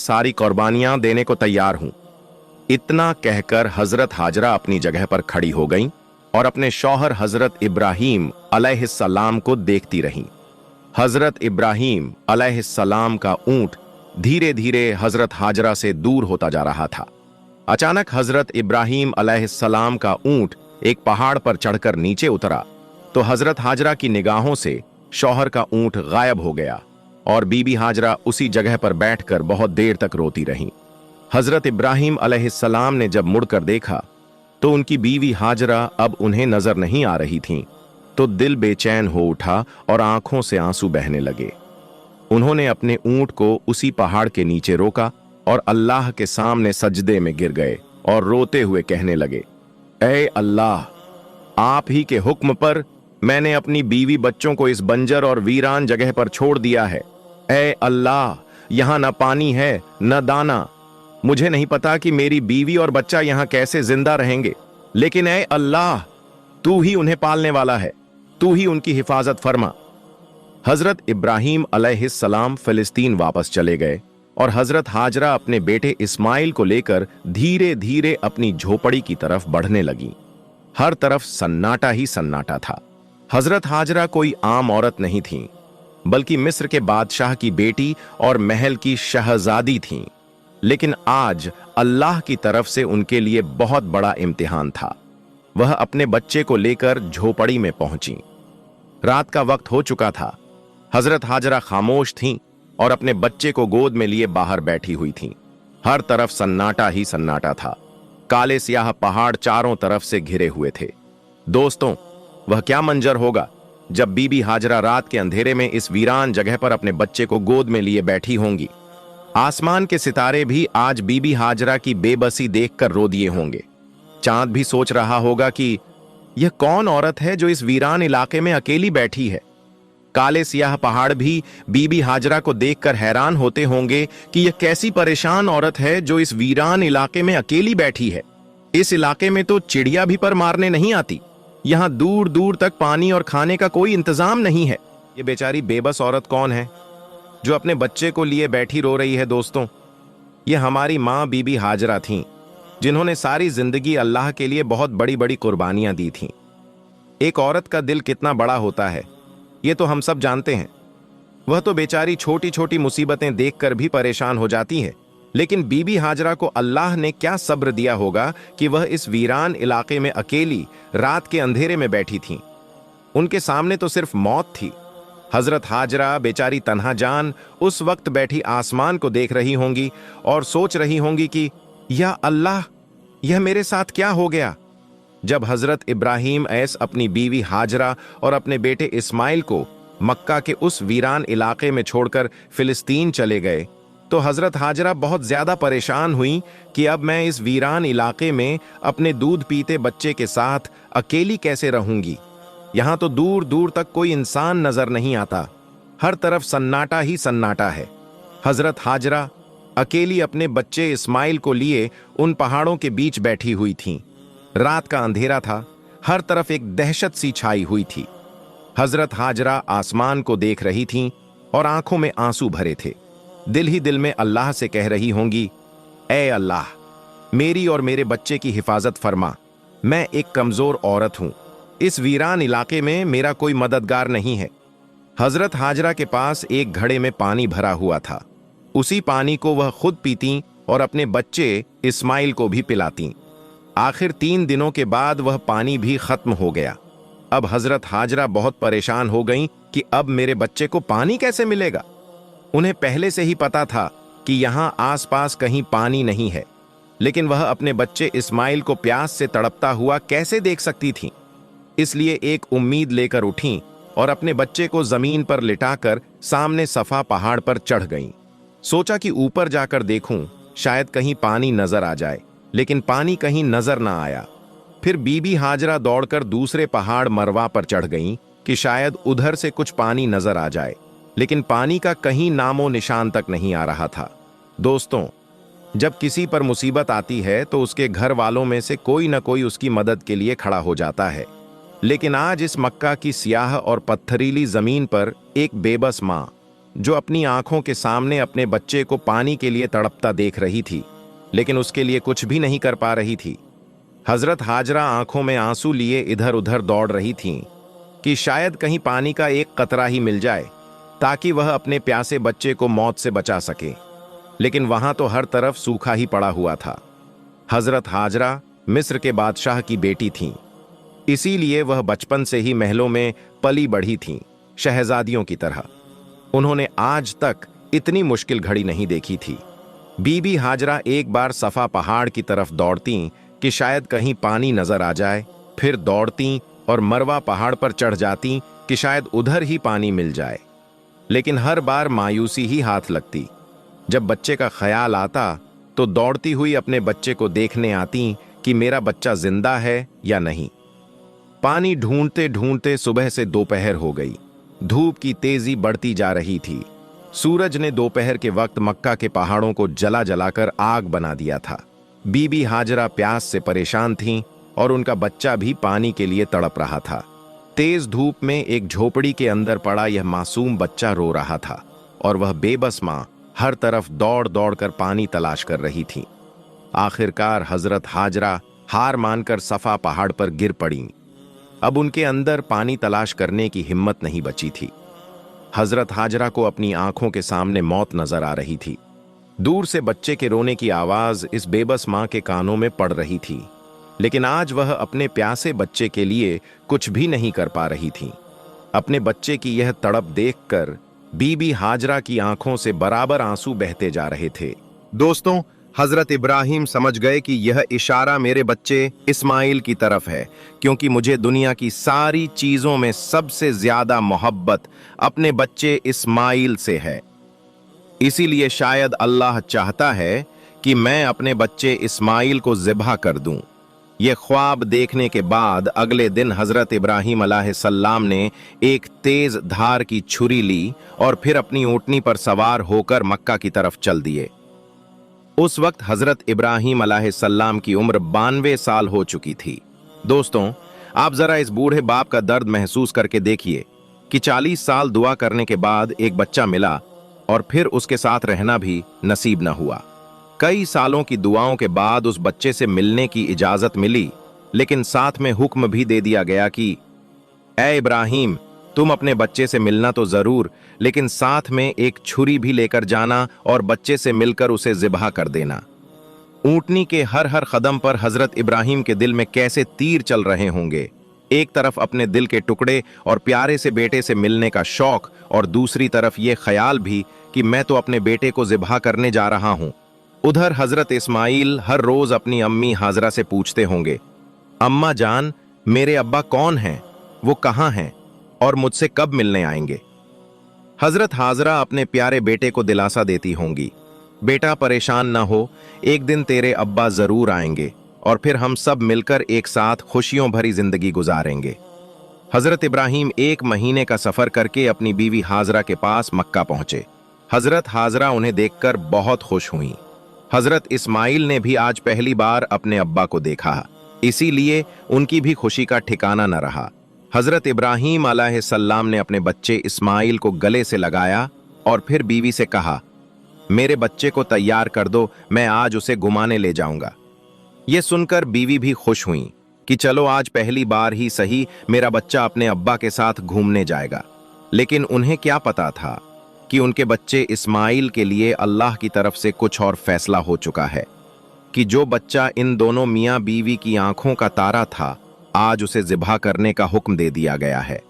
सारी कुर्बानियां देने को तैयार हूं। इतना कहकर हजरत हाजरा अपनी जगह पर खड़ी हो गईं और अपने शौहर हजरत इब्राहीम अलैहिस्सलाम को देखती रहीं। हजरत इब्राहीम अलैहिस्सलाम का ऊंट धीरे धीरे हजरत हाजरा से दूर होता जा रहा था। अचानक हजरत इब्राहीम अलैहिस्सलाम का ऊंट एक पहाड़ पर चढ़कर नीचे उतरा तो हजरत हाजरा की निगाहों से शौहर का ऊंट गायब हो गया और बीबी हाजरा उसी जगह पर बैठकर बहुत देर तक रोती रहीं। हजरत इब्राहीम अलैहिस्सलाम ने जब मुड़कर देखा तो उनकी बीवी हाजरा अब उन्हें नजर नहीं आ रही थीं, तो दिल बेचैन हो उठा और आंखों से आंसू बहने लगे। उन्होंने अपने ऊंट को उसी पहाड़ के नीचे रोका और अल्लाह के सामने सजदे में गिर गए और रोते हुए कहने लगे, ऐ अल्लाह, आप ही के हुक्म पर मैंने अपनी बीवी बच्चों को इस बंजर और वीरान जगह पर छोड़ दिया है। ऐ अल्लाह, यहां न पानी है न दाना। मुझे नहीं पता कि मेरी बीवी और बच्चा यहां कैसे जिंदा रहेंगे, लेकिन ऐ अल्लाह, तू ही उन्हें पालने वाला है, तू ही उनकी हिफाजत फरमा। हजरत इब्राहीम अलैहिस्सलाम फिलिस्तीन वापस चले गए और हजरत हाजरा अपने बेटे इस्माइल को लेकर धीरे धीरे अपनी झोपड़ी की तरफ बढ़ने लगीं। हर तरफ सन्नाटा ही सन्नाटा था। हजरत हाजरा कोई आम औरत नहीं थीं, बल्कि मिस्र के बादशाह की बेटी और महल की शहजादी थीं। लेकिन आज अल्लाह की तरफ से उनके लिए बहुत बड़ा इम्तिहान था। वह अपने बच्चे को लेकर झोपड़ी में पहुंची। रात का वक्त हो चुका था। हजरत हाजरा खामोश थीं और अपने बच्चे को गोद में लिए बाहर बैठी हुई थीं। हर तरफ सन्नाटा ही सन्नाटा था। काले सियाह पहाड़ चारों तरफ से घिरे हुए थे। दोस्तों, वह क्या मंजर होगा जब बीबी हाजरा रात के अंधेरे में इस वीरान जगह पर अपने बच्चे को गोद में लिए बैठी होंगी। आसमान के सितारे भी आज बीबी हाजरा की बेबसी देखकर रो दिए होंगे। चांद भी सोच रहा होगा कि यह कौन औरत है जो इस वीरान इलाके में अकेली बैठी है। काले सियाह पहाड़ भी बीबी हाजरा को देखकर हैरान होते होंगे कि यह कैसी परेशान औरत है जो इस वीरान इलाके में अकेली बैठी है। इस इलाके में तो चिड़िया भी पर मारने नहीं आती। यहां दूर दूर तक पानी और खाने का कोई इंतजाम नहीं है। ये बेचारी बेबस औरत कौन है जो अपने बच्चे को लिए बैठी रो रही है? दोस्तों, ये हमारी माँ बीबी हाजरा थीं, जिन्होंने सारी जिंदगी अल्लाह के लिए बहुत बड़ी बड़ी कुर्बानियां दी थीं। एक औरत का दिल कितना बड़ा होता है ये तो हम सब जानते हैं। वह तो बेचारी छोटी छोटी मुसीबतें देखकर भी परेशान हो जाती है, लेकिन बीबी हाजरा को अल्लाह ने क्या सब्र दिया होगा कि वह इस वीरान इलाके में अकेली रात के अंधेरे में बैठी थीं। उनके सामने तो सिर्फ मौत थी। हजरत हाजरा बेचारी तन्हा जान उस वक्त बैठी आसमान को देख रही होंगी और सोच रही होंगी कि या अल्लाह, यह मेरे साथ क्या हो गया। जब हजरत इब्राहीम ऐस अपनी बीवी हाजरा और अपने बेटे इस्माइल को मक्का के उस वीरान इलाके में छोड़कर फिलिस्तीन चले गए तो हजरत हाजरा बहुत ज्यादा परेशान हुई कि अब मैं इस वीरान इलाके में अपने दूध पीते बच्चे के साथ अकेली कैसे रहूंगी। यहां तो दूर दूर तक कोई इंसान नजर नहीं आता। हर तरफ सन्नाटा ही सन्नाटा है। हजरत हाजरा अकेली अपने बच्चे इस्माइल को लिए उन पहाड़ों के बीच बैठी हुई थीं। रात का अंधेरा था। हर तरफ एक दहशत सी छाई हुई थी। हजरत हाजरा आसमान को देख रही थीं और आंखों में आंसू भरे थे। दिल ही दिल में अल्लाह से कह रही होंगी, ऐ अल्लाह, मेरी और मेरे बच्चे की हिफाजत फरमा। मैं एक कमजोर औरत हूं। इस वीरान इलाके में मेरा कोई मददगार नहीं है। हजरत हाजरा के पास एक घड़े में पानी भरा हुआ था। उसी पानी को वह खुद पीती और अपने बच्चे इस्माइल को भी पिलाती। आखिर 3 दिनों के बाद वह पानी भी खत्म हो गया। अब हजरत हाजरा बहुत परेशान हो गईं कि अब मेरे बच्चे को पानी कैसे मिलेगा। उन्हें पहले से ही पता था कि यहां आसपास कहीं पानी नहीं है, लेकिन वह अपने बच्चे इस्माइल को प्यास से तड़पता हुआ कैसे देख सकती थीं। इसलिए एक उम्मीद लेकर उठीं और अपने बच्चे को जमीन पर लिटाकर सामने सफा पहाड़ पर चढ़ गईं। सोचा कि ऊपर जाकर देखूं, शायद कहीं पानी नजर आ जाए, लेकिन पानी कहीं नजर ना आया। फिर बीबी हाजरा दौड़कर दूसरे पहाड़ मरवा पर चढ़ गईं कि शायद उधर से कुछ पानी नजर आ जाए, लेकिन पानी का कहीं नामो निशान तक नहीं आ रहा था। दोस्तों, जब किसी पर मुसीबत आती है तो उसके घर वालों में से कोई न कोई उसकी मदद के लिए खड़ा हो जाता है, लेकिन आज इस मक्का की सियाह और पत्थरीली जमीन पर एक बेबस माँ जो अपनी आंखों के सामने अपने बच्चे को पानी के लिए तड़पता देख रही थी, लेकिन उसके लिए कुछ भी नहीं कर पा रही थी। हजरत हाजरा आंखों में आंसू लिए इधर उधर दौड़ रही थीं कि शायद कहीं पानी का एक कतरा ही मिल जाए ताकि वह अपने प्यासे बच्चे को मौत से बचा सके, लेकिन वहां तो हर तरफ सूखा ही पड़ा हुआ था। हजरत हाजरा मिस्र के बादशाह की बेटी थीं, इसीलिए वह बचपन से ही महलों में पली बढ़ी थीं, शहजादियों की तरह। उन्होंने आज तक इतनी मुश्किल घड़ी नहीं देखी थी। बीबी हाजरा एक बार सफा पहाड़ की तरफ दौड़ती कि शायद कहीं पानी नजर आ जाए, फिर दौड़ती और मरवा पहाड़ पर चढ़ जाती कि शायद उधर ही पानी मिल जाए, लेकिन हर बार मायूसी ही हाथ लगती। जब बच्चे का ख्याल आता तो दौड़ती हुई अपने बच्चे को देखने आती कि मेरा बच्चा जिंदा है या नहीं। पानी ढूंढते ढूंढते सुबह से दोपहर हो गई। धूप की तेजी बढ़ती जा रही थी। सूरज ने दोपहर के वक्त मक्का के पहाड़ों को जला जलाकर आग बना दिया था। बीबी हाजरा प्यास से परेशान थीं और उनका बच्चा भी पानी के लिए तड़प रहा था। तेज धूप में एक झोपड़ी के अंदर पड़ा यह मासूम बच्चा रो रहा था और वह बेबस मां हर तरफ दौड़ दौड़ कर पानी तलाश कर रही थी। आखिरकार हजरत हाजरा हार मानकर सफा पहाड़ पर गिर पड़ी। अब उनके अंदर पानी तलाश करने की हिम्मत नहीं बची थी। हजरत हाजरा को अपनी आंखों के सामने मौत नजर आ रही थी। दूर से बच्चे के रोने की आवाज इस बेबस मां के कानों में पड़ रही थी, लेकिन आज वह अपने प्यासे बच्चे के लिए कुछ भी नहीं कर पा रही थी। अपने बच्चे की यह तड़प देखकर बीबी हाजरा की आंखों से बराबर आंसू बहते जा रहे थे। दोस्तों, हजरत इब्राहिम समझ गए कि यह इशारा मेरे बच्चे इस्माइल की तरफ है, क्योंकि मुझे दुनिया की सारी चीजों में सबसे ज्यादा मोहब्बत अपने बच्चे इस्माइल से है। इसीलिए शायद अल्लाह चाहता है कि मैं अपने बच्चे इस्माइल को ज़िबह कर दूं। यह ख्वाब देखने के बाद अगले दिन हजरत इब्राहिम अलैहिस्सलाम ने एक तेज धार की छुरी ली और फिर अपनी ऊंटनी पर सवार होकर मक्का की तरफ चल दिए। उस वक्त हजरत इब्राहिम अलैहिस्सलाम की उम्र 92 साल हो चुकी थी। दोस्तों, आप जरा इस बूढ़े बाप का दर्द महसूस करके देखिए कि 40 साल दुआ करने के बाद एक बच्चा मिला और फिर उसके साथ रहना भी नसीब न हुआ। कई सालों की दुआओं के बाद उस बच्चे से मिलने की इजाजत मिली, लेकिन साथ में हुक्म भी दे दिया गया कि ऐ इब्राहिम, तुम अपने बच्चे से मिलना तो जरूर, लेकिन साथ में एक छुरी भी लेकर जाना और बच्चे से मिलकर उसे ज़िबह कर देना। ऊंटनी के हर हर कदम पर हजरत इब्राहिम के दिल में कैसे तीर चल रहे होंगे। एक तरफ अपने दिल के टुकड़े और प्यारे से बेटे से मिलने का शौक, और दूसरी तरफ ये ख्याल भी कि मैं तो अपने बेटे को ज़िबह करने जा रहा हूं। उधर हजरत इस्माइल हर रोज अपनी अम्मी हाजरा से पूछते होंगे, अम्मा जान, मेरे अब्बा कौन हैं, वो कहाँ हैं और मुझसे कब मिलने आएंगे। हजरत हाजरा अपने प्यारे बेटे को दिलासा देती होंगी, बेटा परेशान ना हो, एक दिन तेरे अब्बा जरूर आएंगे और फिर हम सब मिलकर एक साथ खुशियों भरी जिंदगी गुजारेंगे। हजरत इब्राहिम 1 महीने का सफर करके अपनी बीवी हाजरा के पास मक्का पहुंचे। हजरत हाजरा उन्हें देखकर बहुत खुश हुईं। हजरत इस्माइल ने भी आज पहली बार अपने अब्बा को देखा, इसीलिए उनकी भी खुशी का ठिकाना न रहा। हजरत इब्राहिम अलैहिस्सलाम ने अपने बच्चे इस्माइल को गले से लगाया और फिर बीवी से कहा, मेरे बच्चे को तैयार कर दो, मैं आज उसे घुमाने ले जाऊंगा। यह सुनकर बीवी भी खुश हुई कि चलो आज पहली बार ही सही मेरा बच्चा अपने अब्बा के साथ घूमने जाएगा। लेकिन उन्हें क्या पता था कि उनके बच्चे इस्माइल के लिए अल्लाह की तरफ से कुछ और फैसला हो चुका है, कि जो बच्चा इन दोनों मियाँ बीवी की आंखों का तारा था, आज उसे ज़िबह करने का हुक्म दे दिया गया है।